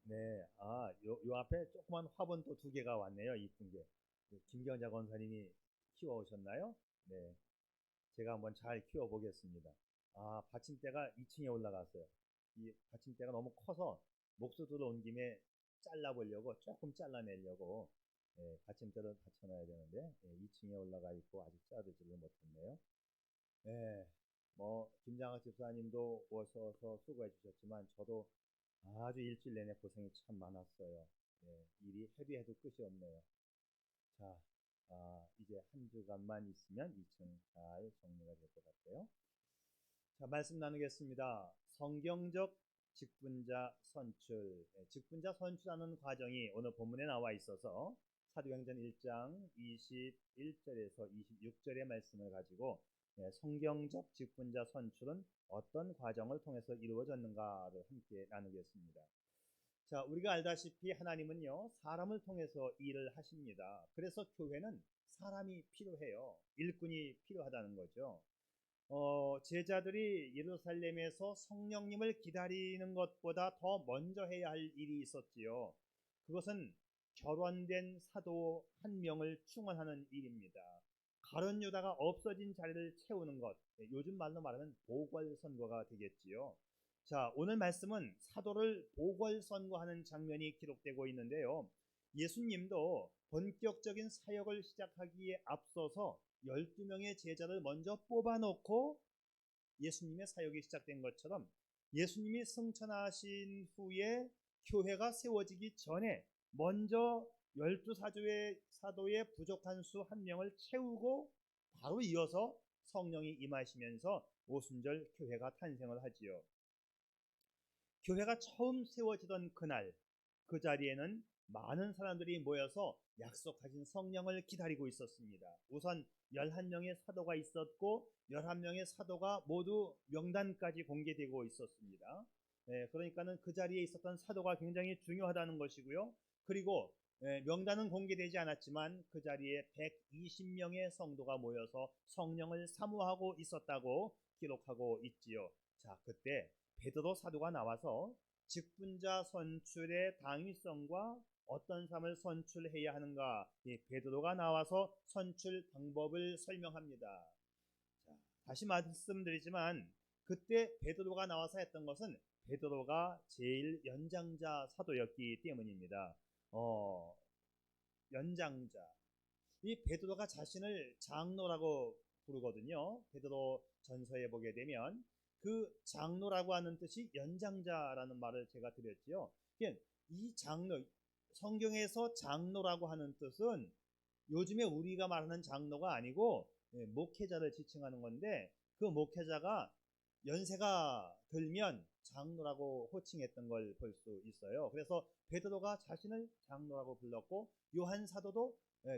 네, 요 앞에 조그만 화분 또 두 개가 왔네요. 이쁜 게. 김경자 권사님이 키워오셨나요? 네, 제가 한번 잘 키워보겠습니다. 받침대가 2층에 올라갔어요. 이 받침대가 너무 커서 목수 들어온 김에 잘라보려고, 조금 잘라내려고, 받침대를 받쳐놔야 되는데, 2층에 올라가 있고 아직 자르지를 못했네요. 네, 김장학 집사님도 오셔서 수고해 주셨지만, 저도 아주 일주일 내내 고생이 참 많았어요. 일이 헤비해도 끝이 없네요. 자, 이제 한 주간만 있으면 2층 잘 정리가 될 것 같아요. 자, 말씀 나누겠습니다. 성경적 직분자 선출. 직분자 선출하는 과정이 오늘 본문에 나와 있어서 사도행전 1장 21절에서 26절의 말씀을 가지고 성경적 직분자 선출은 어떤 과정을 통해서 이루어졌는가를 함께 나누겠습니다. 자, 우리가 알다시피 하나님은요, 사람을 통해서 일을 하십니다. 그래서 교회는 사람이 필요해요. 일꾼이 필요하다는 거죠. 제자들이 예루살렘에서 성령님을 기다리는 것보다 더 먼저 해야 할 일이 있었지요. 그것은 결혼된 사도 한 명을 충원하는 일입니다. 가룟 유다가 없어진 자리를 채우는 것, 요즘 말로 말하면 보궐선거가 되겠지요. 자, 오늘 말씀은 사도를 보궐선거하는 장면이 기록되고 있는데요. 예수님도 본격적인 사역을 시작하기에 앞서서 12명의 제자를 먼저 뽑아놓고 예수님의 사역이 시작된 것처럼 예수님이 승천하신 후에 교회가 세워지기 전에 먼저 12사도의 부족한 수 한 명을 채우고 바로 이어서 성령이 임하시면서 오순절 교회가 탄생을 하지요. 교회가 처음 세워지던 그날, 그 자리에는 많은 사람들이 모여서 약속하신 성령을 기다리고 있었습니다. 우선 11명의 사도가 있었고 11명의 사도가 모두 명단까지 공개되고 있었습니다. 그러니까는 그 자리에 있었던 사도가 굉장히 중요하다는 것이고요. 그리고 명단은 공개되지 않았지만 그 자리에 120명의 성도가 모여서 성령을 사모하고 있었다고 기록하고 있지요. 자, 그때 베드로 사도가 나와서 직분자 선출의 당위성과 어떤 사람을 선출해야 하는가, 베드로가 나와서 선출 방법을 설명합니다. 자, 다시 말씀드리지만 그때 베드로가 나와서 했던 것은 베드로가 제일 연장자 사도였기 때문입니다. 연장자. 이 베드로가 자신을 장로라고 부르거든요. 베드로 전서에 보게 되면 그 장로라고 하는 뜻이 연장자라는 말을 제가 드렸지요. 이 장로, 성경에서 장로라고 하는 뜻은 요즘에 우리가 말하는 장로가 아니고 목회자를 지칭하는 건데, 그 목회자가 연세가 들면 장로라고 호칭했던 걸 볼 수 있어요. 그래서 베드로가 자신을 장로라고 불렀고, 요한 사도도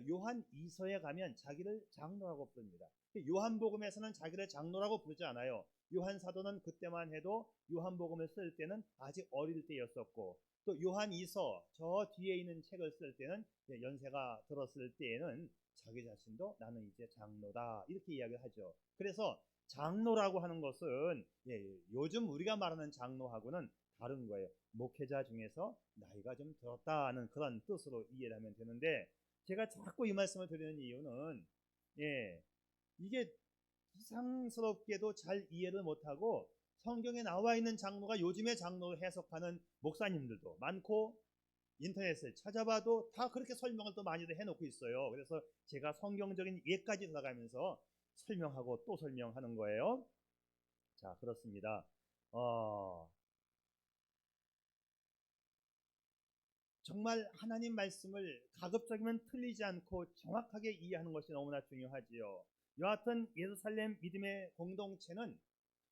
요한 2서에 가면 자기를 장로라고 부릅니다. 요한복음에서는 자기를 장로라고 부르지 않아요. 요한 사도는 그때만 해도 요한복음을 쓸 때는 아직 어릴 때였었고, 또 요한 2서 저 뒤에 있는 책을 쓸 때는 연세가 들었을 때에는 자기 자신도 나는 이제 장로다 이렇게 이야기를 하죠. 그래서 장로라고 하는 것은 요즘 우리가 말하는 장로하고는 다른 거예요. 목회자 중에서 나이가 좀 들었다는 그런 뜻으로 이해를 하면 되는데, 제가 자꾸 이 말씀을 드리는 이유는 이게 이상스럽게도 잘 이해를 못하고 성경에 나와 있는 장로가 요즘의 장로를 해석하는 목사님들도 많고, 인터넷을 찾아봐도 다 그렇게 설명을 또 많이들 해놓고 있어요. 그래서 제가 성경적인 예까지 들어가면서 설명하고 또 설명하는 거예요. 자, 그렇습니다. 정말 하나님 말씀을 가급적이면 틀리지 않고 정확하게 이해하는 것이 너무나 중요하지요. 여하튼 예루살렘 믿음의 공동체는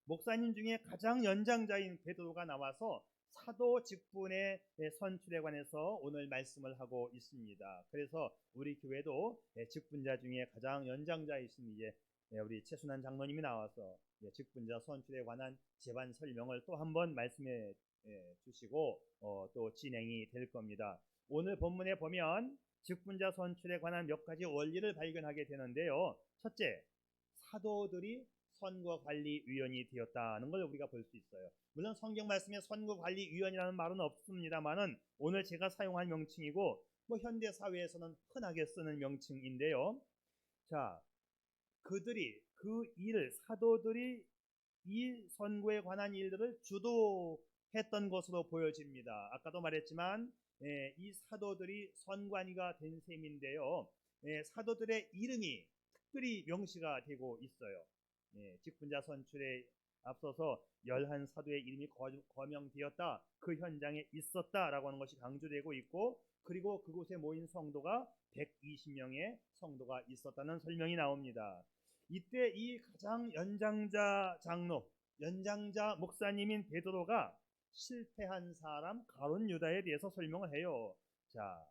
목사님 중에 가장 연장자인 베드로가 나와서 사도 직분의 선출에 관해서 오늘 말씀을 하고 있습니다. 그래서 우리 교회도 직분자 중에 가장 연장자이신 이제 우리 최순환 장로님이 나와서 직분자 선출에 관한 제반 설명을 또 한번 말씀해 주시고 또 진행이 될 겁니다. 오늘 본문에 보면 직분자 선출에 관한 몇 가지 원리를 발견하게 되는데요. 첫째, 사도들이 선거관리위원이 되었다는 걸 우리가 볼 수 있어요. 물론 성경 말씀에 선거관리위원이라는 말은 없습니다만은 오늘 제가 사용한 명칭이고 뭐 현대 사회에서는 흔하게 쓰는 명칭인데요. 자, 그들이 그 일, 사도들이 이 선거에 관한 일들을 주도했던 것으로 보여집니다. 아까도 말했지만 이 사도들이 선관위가 된 셈인데요. 사도들의 이름이 특별히 명시가 되고 있어요. 직분자 선출에 앞서서 11사도의 이름이 거명되었다. 그 현장에 있었다라고 하는 것이 강조되고 있고, 그리고 그곳에 모인 성도가 120명의 성도가 있었다는 설명이 나옵니다. 이때 이 가장 연장자 장로, 연장자 목사님인 베드로가 실패한 사람 가룟 유다에 대해서 설명을 해요. 자,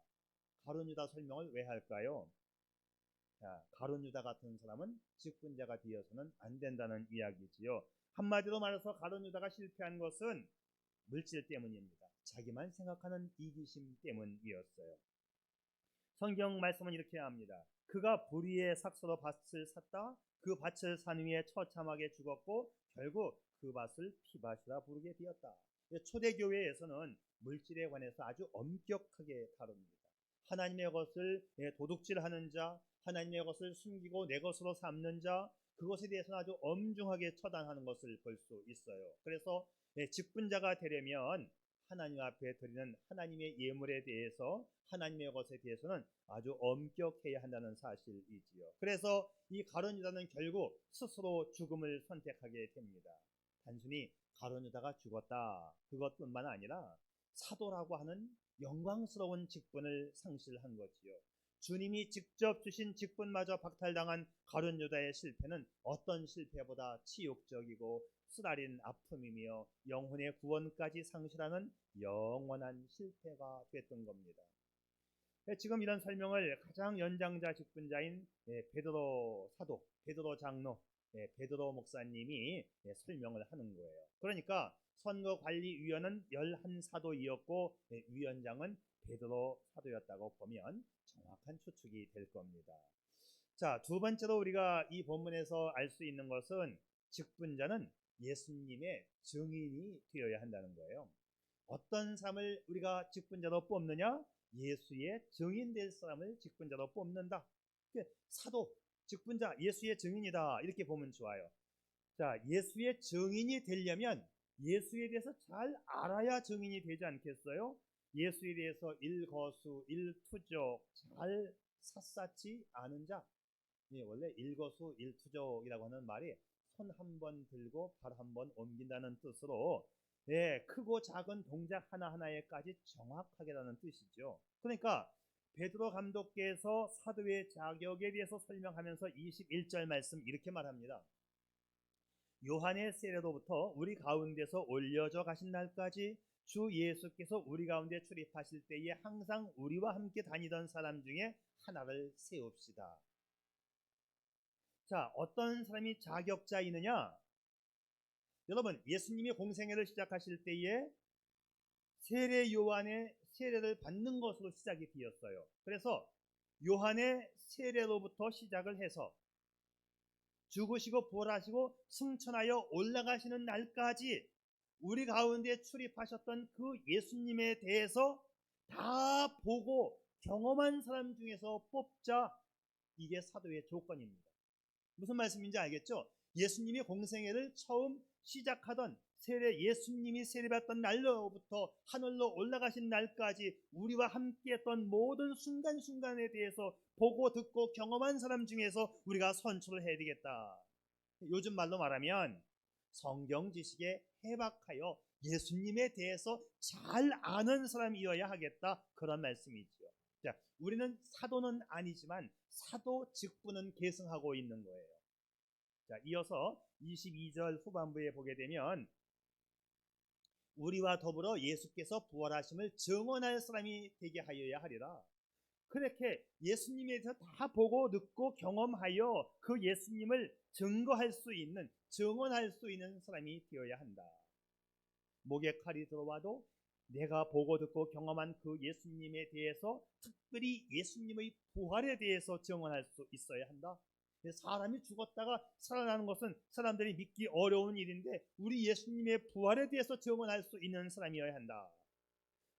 가룟 유다 설명을 왜 할까요? 자, 가룟 유다 같은 사람은 직분자가 되어서는 안 된다는 이야기지요. 한마디로 말해서 가룟 유다가 실패한 것은 물질 때문입니다. 자기만 생각하는 이기심 때문이었어요. 성경 말씀은 이렇게 합니다. 그가 불의의 삭서로 밭을 샀다. 그 밭을 산 후에 처참하게 죽었고 결국 그 밭을 피밭이라 부르게 되었다. 초대교회에서는 물질에 관해서 아주 엄격하게 다룹니다. 하나님의 것을 도둑질하는 자, 하나님의 것을 숨기고 내 것으로 삼는 자, 그것에 대해서는 아주 엄중하게 처단하는 것을 볼 수 있어요. 그래서 직분자가 되려면 하나님 앞에 드리는 하나님의 예물에 대해서, 하나님의 것에 대해서는 아주 엄격해야 한다는 사실이지요. 그래서 이 가룟 유다는 결국 스스로 죽음을 선택하게 됩니다. 단순히 가룟 유다가 죽었다, 그것뿐만 아니라 사도라고 하는 영광스러운 직분을 상실한 거지요. 주님이 직접 주신 직분마저 박탈당한 가룟 유다의 실패는 어떤 실패보다 치욕적이고 쓰라린 아픔이며 영혼의 구원까지 상실하는 영원한 실패가 됐던 겁니다. 지금 이런 설명을 가장 연장자 직분자인 베드로 사도, 베드로 장로, 베드로 목사님이 설명을 하는 거예요. 그러니까 선거관리위원은 11사도이었고 위원장은 베드로 사도였다고 보면 정확한 추측이 될 겁니다. 자, 두 번째로 우리가 이 본문에서 알 수 있는 것은 직분자는 예수님의 증인이 되어야 한다는 거예요. 어떤 사람을 우리가 직분자로 뽑느냐? 예수의 증인 될 사람을 직분자로 뽑는다. 사도, 직분자, 예수의 증인이다, 이렇게 보면 좋아요. 자, 예수의 증인이 되려면 예수에 대해서 잘 알아야 증인이 되지 않겠어요? 예수에 대해서 일거수, 일투족 잘 샅샅이 아는 자. 원래 일거수, 일투족이라고 하는 말이 손 한 번 들고 발 한 번 옮긴다는 뜻으로 크고 작은 동작 하나하나에까지 정확하게라는 뜻이죠. 그러니까 베드로 감독께서 사도의 자격에 대해서 설명하면서 21절 말씀 이렇게 말합니다. 요한의 세례로부터 우리 가운데서 올려져 가신 날까지 주 예수께서 우리 가운데 출입하실 때에 항상 우리와 함께 다니던 사람 중에 하나를 세웁시다. 자, 어떤 사람이 자격자이느냐? 여러분, 예수님이 공생애를 시작하실 때에 세례 요한의 세례를 받는 것으로 시작이 되었어요. 그래서 요한의 세례로부터 시작을 해서 죽으시고 부활하시고 승천하여 올라가시는 날까지 우리 가운데 출입하셨던 그 예수님에 대해서 다 보고 경험한 사람 중에서 뽑자. 이게 사도의 조건입니다. 무슨 말씀인지 알겠죠? 예수님이 공생애를 처음 시작하던 예수님이 세례받던 날로부터 하늘로 올라가신 날까지 우리와 함께했던 모든 순간순간에 대해서 보고 듣고 경험한 사람 중에서 우리가 선출을 해야 되겠다. 요즘 말로 말하면 성경 지식에 해박하여 예수님에 대해서 잘 아는 사람이어야 하겠다, 그런 말씀이죠. 자, 우리는 사도는 아니지만 사도 직분은 계승하고 있는 거예요. 자, 이어서 22절 후반부에 보게 되면 우리와 더불어 예수께서 부활하심을 증언할 사람이 되게 하여야 하리라. 그렇게 예수님에 대해서 다 보고 듣고 경험하여 그 예수님을 증거할 수 있는, 증언할 수 있는 사람이 되어야 한다. 목에 칼이 들어와도 내가 보고 듣고 경험한 그 예수님에 대해서, 특별히 예수님의 부활에 대해서 증언할 수 있어야 한다. 사람이 죽었다가 살아나는 것은 사람들이 믿기 어려운 일인데 우리 예수님의 부활에 대해서 증언할 수 있는 사람이어야 한다.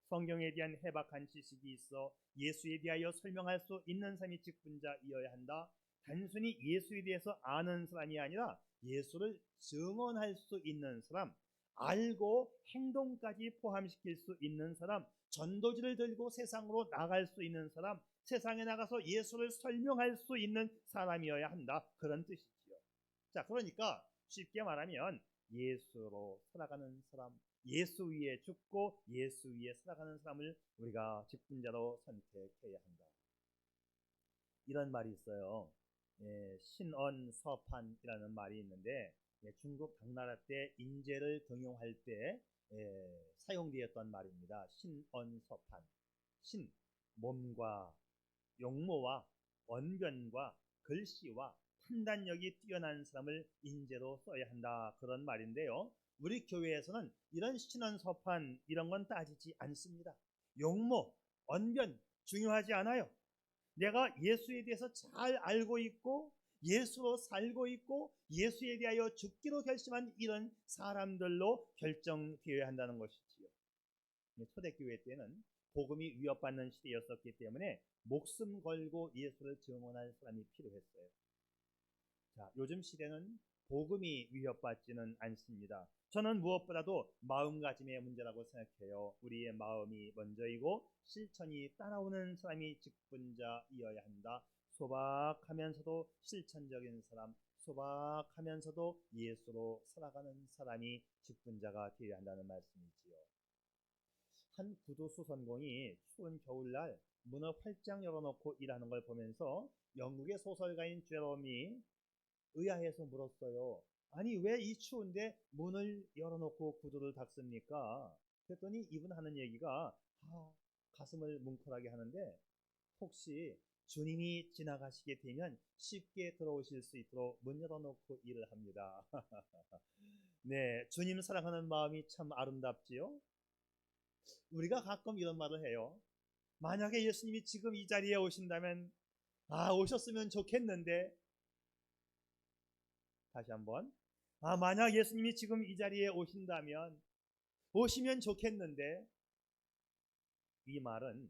성경에 대한 해박한 지식이 있어 예수에 대하여 설명할 수 있는 사람이 직분자이어야 한다. 단순히 예수에 대해서 아는 사람이 아니라 예수를 증언할 수 있는 사람, 알고 행동까지 포함시킬 수 있는 사람, 전도지를 들고 세상으로 나갈 수 있는 사람, 세상에 나가서 예수를 설명할 수 있는 사람이어야 한다. 그런 뜻이지요. 자, 그러니까 쉽게 말하면 예수로 살아가는 사람, 예수 위에 죽고 예수 위에 살아가는 사람을 우리가 직분자로 선택해야 한다. 이런 말이 있어요. 신언서판이라는 말이 있는데 중국 당나라 때 인재를 등용할 때 사용되었던 말입니다. 신언서판. 신, 몸과 용모와 언변과 글씨와 판단력이 뛰어난 사람을 인재로 써야 한다. 그런 말인데요. 우리 교회에서는 이런 신언서판 이런 건 따지지 않습니다. 용모, 언변 중요하지 않아요. 내가 예수에 대해서 잘 알고 있고 예수로 살고 있고 예수에 대하여 죽기로 결심한 이런 사람들로 결정되어야 한다는 것이지요. 초대교회 때는 복음이 위협받는 시대였었기 때문에 목숨 걸고 예수를 증언할 사람이 필요했어요. 자, 요즘 시대는 복음이 위협받지는 않습니다. 저는 무엇보다도 마음가짐의 문제라고 생각해요. 우리의 마음이 먼저이고 실천이 따라오는 사람이 직분자이어야 한다. 소박하면서도 실천적인 사람, 소박하면서도 예수로 살아가는 사람이 직분자가 되어야 한다는 말씀이지요. 한 구두수 선공이 추운 겨울날 문을 활짝 열어놓고 일하는 걸 보면서 영국의 소설가인 제롬이 의아해서 물었어요. 아니, 왜 이 추운데 문을 열어놓고 구두를 닦습니까? 그랬더니 이분 하는 얘기가 가슴을 뭉클하게 하는데, 혹시 주님이 지나가시게 되면 쉽게 들어오실 수 있도록 문 열어놓고 일을 합니다. 네, 주님 사랑하는 마음이 참 아름답지요. 우리가 가끔 이런 말을 해요. 만약에 예수님이 지금 이 자리에 오신다면 오셨으면 좋겠는데. 다시 한번, 만약 예수님이 지금 이 자리에 오신다면, 오시면 좋겠는데. 이 말은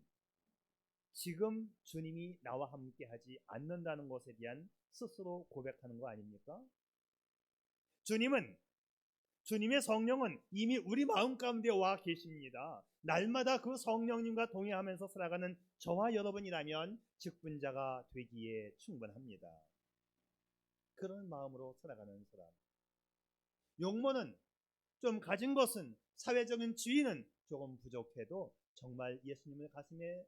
지금 주님이 나와 함께 하지 않는다는 것에 대한 스스로 고백하는 거 아닙니까? 주님의 성령은 이미 우리 마음 가운데 와 계십니다. 날마다 그 성령님과 동행하면서 살아가는 저와 여러분이라면 직분자가 되기에 충분합니다. 그런 마음으로 살아가는 사람. 용모는 좀 가진 것은, 사회적인 지위는 조금 부족해도 정말 예수님을 가슴에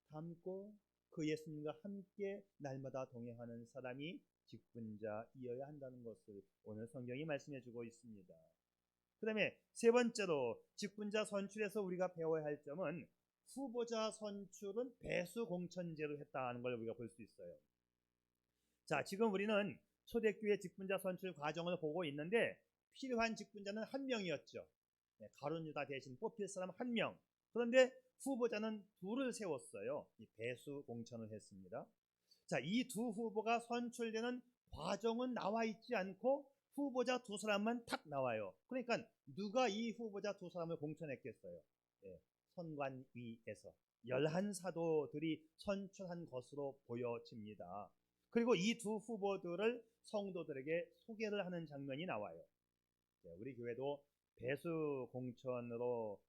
담고 그 예수님과 함께 날마다 동행하는 사람이 직분자이어야 한다는 것을 오늘 성경이 말씀해 주고 있습니다. 그 다음에 세 번째로 직분자 선출에서 우리가 배워야 할 점은 후보자 선출은 배수공천제로 했다는 걸 우리가 볼 수 있어요. 자, 지금 우리는 초대교회 직분자 선출 과정을 보고 있는데 필요한 직분자는 한 명이었죠. 가룟 유다 대신 뽑힐 사람 한 명. 그런데 후보자는 둘을 세웠어요. 이 배수 공천을 했습니다. 자, 이 두 후보가 선출되는 과정은 나와 있지 않고 후보자 두 사람만 탁 나와요. 그러니까 누가 이 후보자 두 사람을 공천했겠어요? 선관위에서 11사도들이 선출한 것으로 보여집니다. 그리고 이 두 후보들을 성도들에게 소개를 하는 장면이 나와요. 우리 교회도 배수 공천으로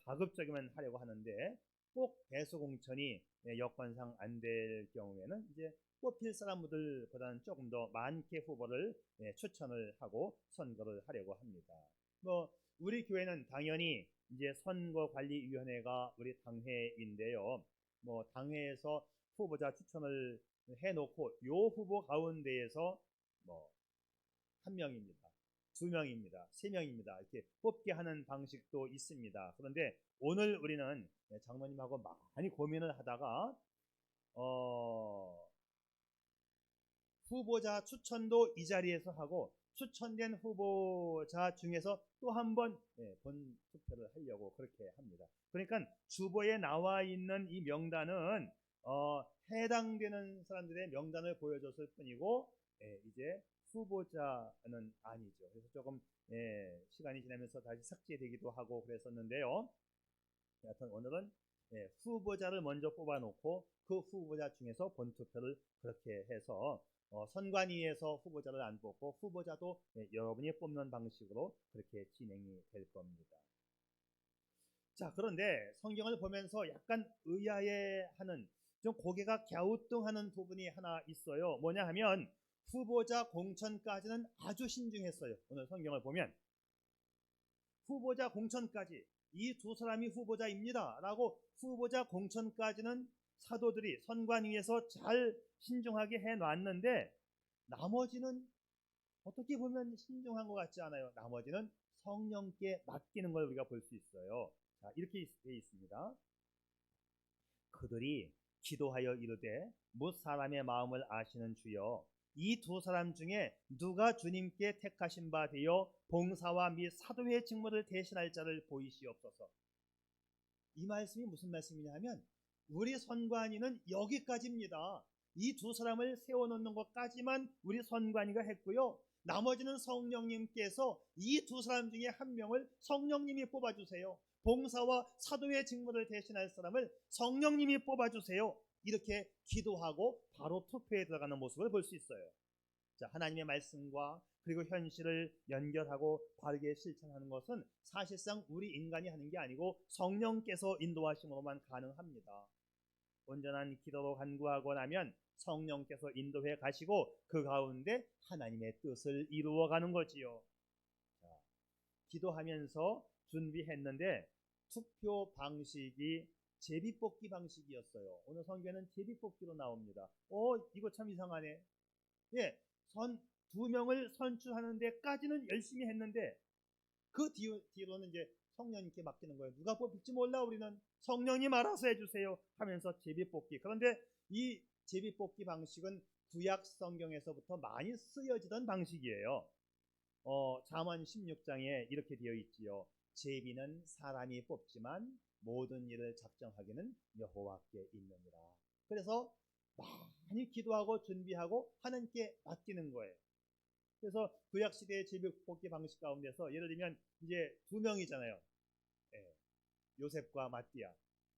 가급적이면 하려고 하는데 꼭 배수 공천이 여건상 안 될 경우에는 이제 뽑힐 사람들보다는 조금 더 많게 후보를 추천을 하고 선거를 하려고 합니다. 우리 교회는 당연히 이제 선거관리위원회가 우리 당회인데요. 당회에서 후보자 추천을 해놓고 요 후보 가운데에서 한 명입니다. 2명입니다. 3명입니다. 이렇게 뽑게 하는 방식도 있습니다. 그런데 오늘 우리는 장로님하고 많이 고민을 하다가 후보자 추천도 이 자리에서 하고 추천된 후보자 중에서 또 한 번 본 투표를 하려고 그렇게 합니다. 그러니까 주보에 나와 있는 이 명단은 해당되는 사람들의 명단을 보여줬을 뿐이고 이제 후보자는 아니죠. 그래서 조금 시간이 지나면서 다시 삭제되기도 하고 그랬었는데요. 하여튼 오늘은 후보자를 먼저 뽑아놓고 그 후보자 중에서 본투표를 그렇게 해서 선관위에서 후보자를 안 뽑고 후보자도 여러분이 뽑는 방식으로 그렇게 진행이 될 겁니다. 자, 그런데 성경을 보면서 약간 의아해하는, 좀 고개가 갸우뚱하는 부분이 하나 있어요. 뭐냐 하면 후보자 공천까지는 아주 신중했어요. 오늘 성경을 보면 후보자 공천까지 이 두 사람이 후보자입니다 라고 후보자 공천까지는 사도들이 선관위에서 잘 신중하게 해놨는데 나머지는 어떻게 보면 신중한 것 같지 않아요. 나머지는 성령께 맡기는 걸 우리가 볼 수 있어요. 자, 이렇게 되어 있습니다. 그들이 기도하여 이르되 뭇 사람의 마음을 아시는 주여, 이 두 사람 중에 누가 주님께 택하신 바 되어 봉사와 및 사도의 직무를 대신할 자를 보이시옵소서. 이 말씀이 무슨 말씀이냐 하면 우리 선관위는 여기까지입니다. 이 두 사람을 세워놓는 것까지만 우리 선관위가 했고요. 나머지는 성령님께서 이 두 사람 중에 한 명을 성령님이 뽑아주세요. 봉사와 사도의 직무를 대신할 사람을 성령님이 뽑아주세요. 이렇게 기도하고 바로 투표에 들어가는 모습을 볼 수 있어요. 자, 하나님의 말씀과 그리고 현실을 연결하고 바르게 실천하는 것은 사실상 우리 인간이 하는 게 아니고 성령께서 인도하심으로만 가능합니다. 온전한 기도로 간구하고 나면 성령께서 인도해 가시고 그 가운데 하나님의 뜻을 이루어가는 거지요. 자, 기도하면서 준비했는데 투표 방식이 제비뽑기 방식이었어요. 오늘 성경에는 제비뽑기로 나옵니다. 이거 참 이상하네. 예, 두 명을 선출하는 데까지는 열심히 했는데 그 뒤로는 이제 성령님께 맡기는 거예요. 누가 뽑힐지 몰라, 우리는 성령님 알아서 해주세요 하면서 제비뽑기. 그런데 이 제비뽑기 방식은 구약 성경에서부터 많이 쓰여지던 방식이에요. 잠언 16장에 이렇게 되어 있지요. 제비는 사람이 뽑지만 모든 일을 작정하기는 여호와께 있느니라. 그래서 많이 기도하고 준비하고 하나님께 맡기는 거예요. 그래서 구약 시대의 제비뽑기 방식 가운데서 예를 들면 이제 두 명이잖아요. 요셉과 마띠아.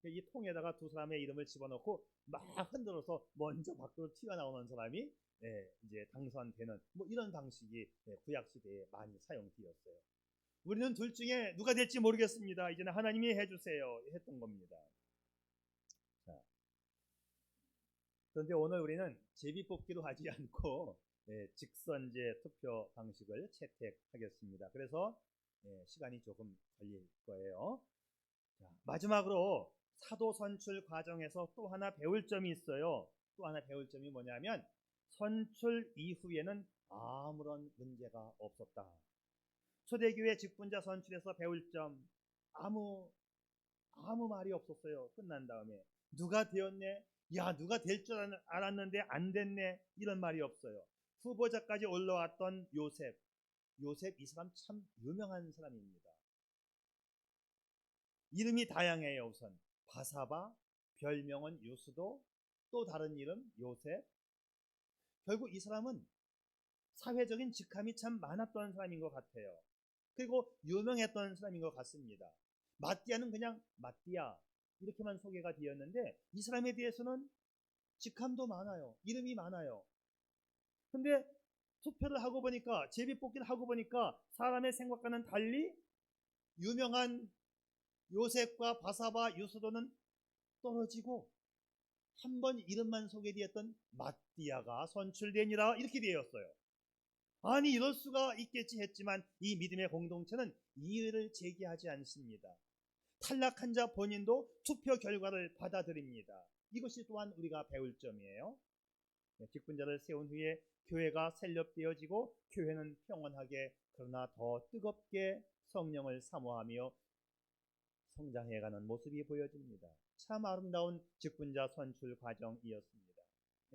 이 통에다가 두 사람의 이름을 집어넣고 막 흔들어서 먼저 밖으로 튀어나오는 사람이 이제 당선되는 뭐 이런 방식이 구약 시대에 많이 사용되었어요. 우리는 둘 중에 누가 될지 모르겠습니다. 이제는 하나님이 해주세요 했던 겁니다. 자, 그런데 오늘 우리는 제비뽑기로 하지 않고 직선제 투표 방식을 채택하겠습니다. 그래서 시간이 조금 걸릴 거예요. 자, 마지막으로 사도 선출 과정에서 또 하나 배울 점이 있어요. 또 하나 배울 점이 뭐냐면 선출 이후에는 아무런 문제가 없었다. 초대교회 직분자 선출에서 배울 점, 아무 말이 없었어요. 끝난 다음에 누가 되었네? 야, 누가 될 줄 알았는데 안 됐네? 이런 말이 없어요. 후보자까지 올라왔던 요셉, 이 사람 참 유명한 사람입니다. 이름이 다양해요. 우선 바사바, 별명은 유수도, 또 다른 이름 요셉. 결국 이 사람은 사회적인 직함이 참 많았던 사람인 것 같아요. 그리고 유명했던 사람인 것 같습니다. 마띠아는 그냥 마띠아 이렇게만 소개가 되었는데 이 사람에 대해서는 직함도 많아요. 이름이 많아요. 근데 투표를 하고 보니까, 제비뽑기를 하고 보니까 사람의 생각과는 달리 유명한 요셉과 바사바, 유수도는 떨어지고 한 번 이름만 소개되었던 마띠아가 선출되니라 이렇게 되었어요. 아니, 이럴 수가 있겠지 했지만 이 믿음의 공동체는 이의를 제기하지 않습니다. 탈락한 자 본인도 투표 결과를 받아들입니다. 이것이 또한 우리가 배울 점이에요. 직분자를 세운 후에 교회가 셀럽되어지고 교회는 평온하게 그러나 더 뜨겁게 성령을 사모하며 성장해가는 모습이 보여집니다. 참 아름다운 직분자 선출 과정이었습니다.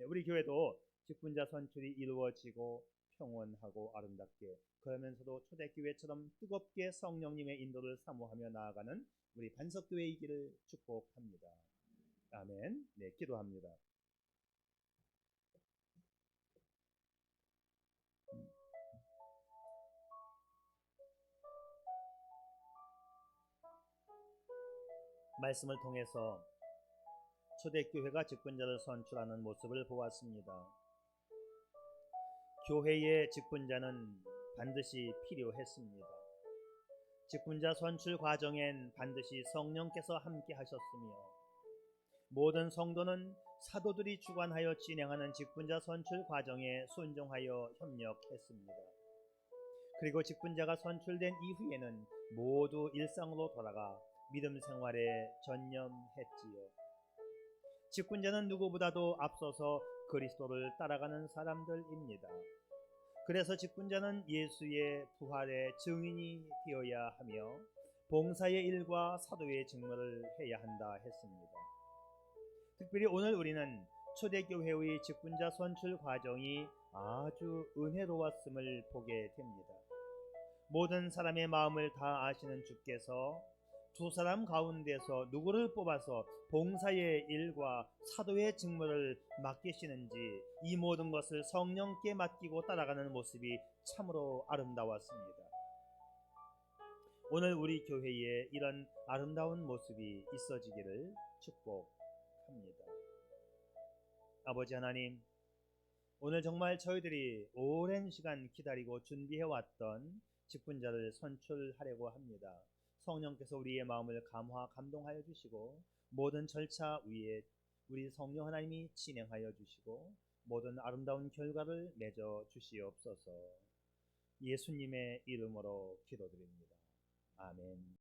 우리 교회도 직분자 선출이 이루어지고 평온하고 아름답게, 그러면서도 초대교회처럼 뜨겁게 성령님의 인도를 사모하며 나아가는 우리 반석교회이기를 축복합니다. 아멘. 네, 기도합니다. 말씀을 통해서 초대교회가 직분자를 선출하는 모습을 보았습니다. 교회의 직분자는 반드시 필요했습니다. 직분자 선출 과정엔 반드시 성령께서 함께 하셨으며 모든 성도는 사도들이 주관하여 진행하는 직분자 선출 과정에 순종하여 협력했습니다. 그리고 직분자가 선출된 이후에는 모두 일상으로 돌아가 믿음 생활에 전념했지요. 직분자는 누구보다도 앞서서 그리스도를 따라가는 사람들입니다. 그래서 직분자는 예수의 부활의 증인이 되어야 하며 봉사의 일과 사도의 직무를 해야 한다 했습니다. 특별히 오늘 우리는 초대교회의 직분자 선출 과정이 아주 은혜로웠음을 보게 됩니다. 모든 사람의 마음을 다 아시는 주께서 두 사람 가운데서 누구를 뽑아서 봉사의 일과 사도의 직무를 맡기시는지 이 모든 것을 성령께 맡기고 따라가는 모습이 참으로 아름다웠습니다. 오늘 우리 교회에 이런 아름다운 모습이 있어지기를 축복합니다. 아버지 하나님, 오늘 정말 저희들이 오랜 시간 기다리고 준비해왔던 직분자를 선출하려고 합니다. 성령께서 우리의 마음을 감동하여 주시고 모든 절차 위에 우리 성령 하나님이 진행하여 주시고 모든 아름다운 결과를 맺어 주시옵소서. 예수님의 이름으로 기도드립니다. 아멘.